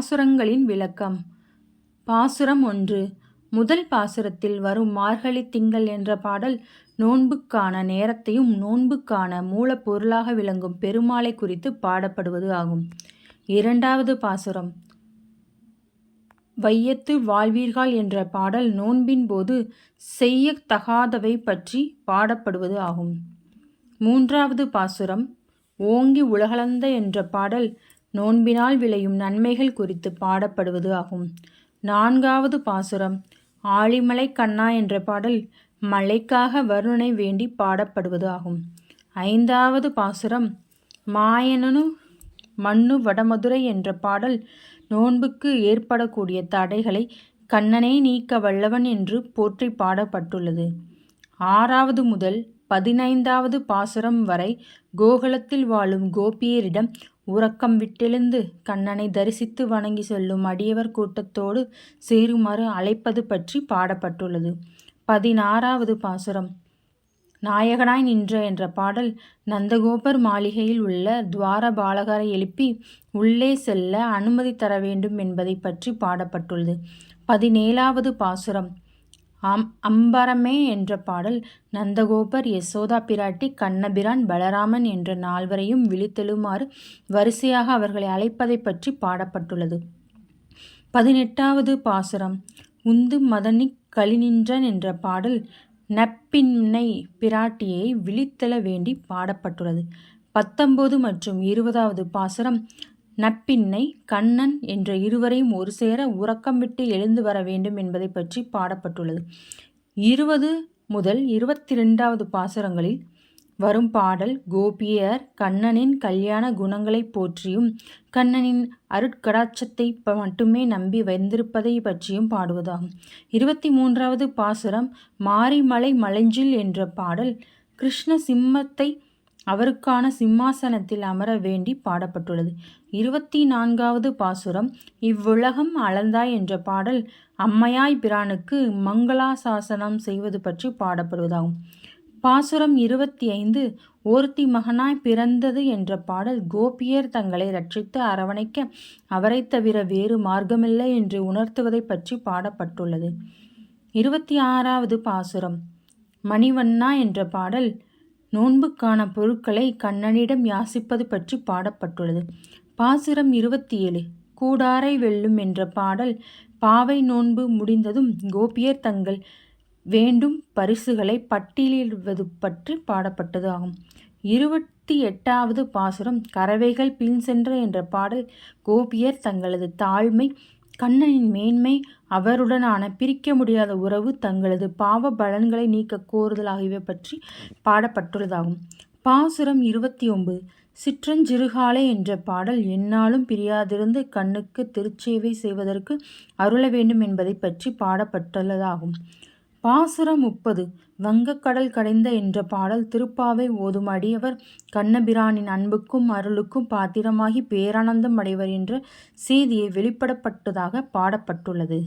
பாசுரங்களின் விளக்கம். பாசுரம் 1. முதல் பாசுரத்தில் வரும் மார்கழி திங்கள் என்ற பாடல் நோன்புக்கான நேரத்தையும் நோன்புக்கான மூலப்பொருளாக விளங்கும் பெருமாளை குறித்து பாடப்படுவது ஆகும். இரண்டாவது பாசுரம் வையத்து வாழ்வீர்கள் என்ற பாடல் நோன்பின் போது செய்யத்தகாதவை பற்றி பாடப்படுவது ஆகும். மூன்றாவது பாசுரம் ஓங்கி உலகளந்த என்ற பாடல் நோன்பினால் விளையும் நன்மைகள் குறித்து பாடப்படுவது ஆகும். நான்காவது பாசுரம் ஆழிமலை கண்ணா என்ற பாடல் மழைக்காக வருணனை வேண்டி பாடப்படுவது ஆகும். ஐந்தாவது பாசுரம் மாயனனு மண்ணு வடமதுரை என்ற பாடல் நோன்புக்கு ஏற்படக்கூடிய தடைகளை கண்ணனே நீக்க வல்லவன் என்று போற்றி பாடப்பட்டுள்ளது. 6வது முதல் 15வது பாசுரம் வரை கோகுலத்தில் வாழும் கோபியரிடம் உறக்கம் விட்டெழுந்து கண்ணனை தரிசித்து வணங்கி செல்லும் அடியவர் கூட்டத்தோடு சேருமாறு அழைப்பது பற்றி பாடப்பட்டுள்ளது. 16வது பாசுரம் நாயகனாய் நின்ற என்ற பாடல் நந்தகோபர் மாளிகையில் உள்ள துவாரபாலகரை எழுப்பி உள்ளே செல்ல அனுமதி தர வேண்டும் என்பதை பற்றி பாடப்பட்டுள்ளது. 17வது பாசுரம் அம்பரமே என்ற பாடல் நந்தகோபர் யசோதா பிராட்டி கண்ணபிரான் பலராமன் என்ற நால்வரையும் விழித்தெழுமாறு வரிசையாக அவர்களை அழைப்பதை பற்றி பாடப்பட்டுள்ளது. 18வது பாசுரம் உந்து மதனி களிநின்றன் என்ற பாடல் நப்பின்னை பிராட்டியை விழித்தெழ வேண்டி பாடப்பட்டுள்ளது. 19 மற்றும் 20வது பாசுரம் நப்பின்னை கண்ணன் என்ற இருவரையும் ஒரு சேர உறக்கம் விட்டு எழுந்து வர வேண்டும் என்பதை பற்றி பாடப்பட்டுள்ளது. 20 முதல் 22வது பாசுரங்களில் வரும் பாடல் கோபியர் கண்ணனின் கல்யாண குணங்களை போற்றியும் கண்ணனின் அருட்கடாட்சத்தை மட்டுமே நம்பி வந்திருப்பதை பற்றியும் பாடுவதாகும். 23வது பாசுரம் மாரிமலை மலைஞ்சில் என்ற பாடல் கிருஷ்ண சிம்மத்தை அவருக்கான சிம்மாசனத்தில் அமர வேண்டி பாடப்பட்டுள்ளது. 24வது பாசுரம் இவ்வுலகம் அளந்தாய் என்ற பாடல் அம்மையாய் பிரானுக்கு மங்களாசாசனம் செய்வது பற்றி பாடப்படுவதாகும். பாசுரம் 25 ஒருத்தி மகனாய் பிறந்தது என்ற பாடல் கோபியர் தங்களை ரட்சித்து அரவணைக்க அவரை தவிர வேறு மார்க்கமில்லை என்று உணர்த்துவதை பற்றி பாடப்பட்டுள்ளது. 26வது பாசுரம் மணிவண்ணா என்ற பாடல் நோன்புக்கான பொருட்களை கண்ணனிடம் யாசிப்பது பற்றி பாடப்பட்டுள்ளது. பாசுரம் 27 கூடாரை வெல்லும் என்ற பாடல் பாவை நோன்பு முடிந்ததும் கோபியர் தங்கள் வேண்டும் பரிசுகளை பட்டியலிடுவது பற்றி பாடப்பட்டது ஆகும். 28வது பாசுரம் கறவைகள் பின் சென்ற என்ற பாடல் கோபியர் தங்களது தாழ்மை கண்ணனின் மேன்மை அவருடனான பிரிக்க முடியாத உறவு தங்களது பாவ பலன்களை நீக்க கோருதல் ஆகியவை பற்றி பாடப்பட்டுள்ளதாகும். பாசுரம் 29 சிற்றஞ்சிறுகாலை என்ற பாடல் எந்நாளும் பிரியாதிருந்து கண்ணுக்கு திருச்சேவை செய்வதற்கு அருள வேண்டும் என்பதை பற்றி பாடப்பட்டுள்ளதாகும். பாசுரம் 30 வங்கக்கடல் கடைந்த என்ற பாடல் திருப்பாவை ஓதும் அடியவர் கண்ணபிரானின் அன்புக்கும் அருளுக்கும் பாத்திரமாகி பேரானந்தம் அடைவர் என்ற செய்தியை வெளிப்படப்பட்டதாக பாடப்பட்டுள்ளது.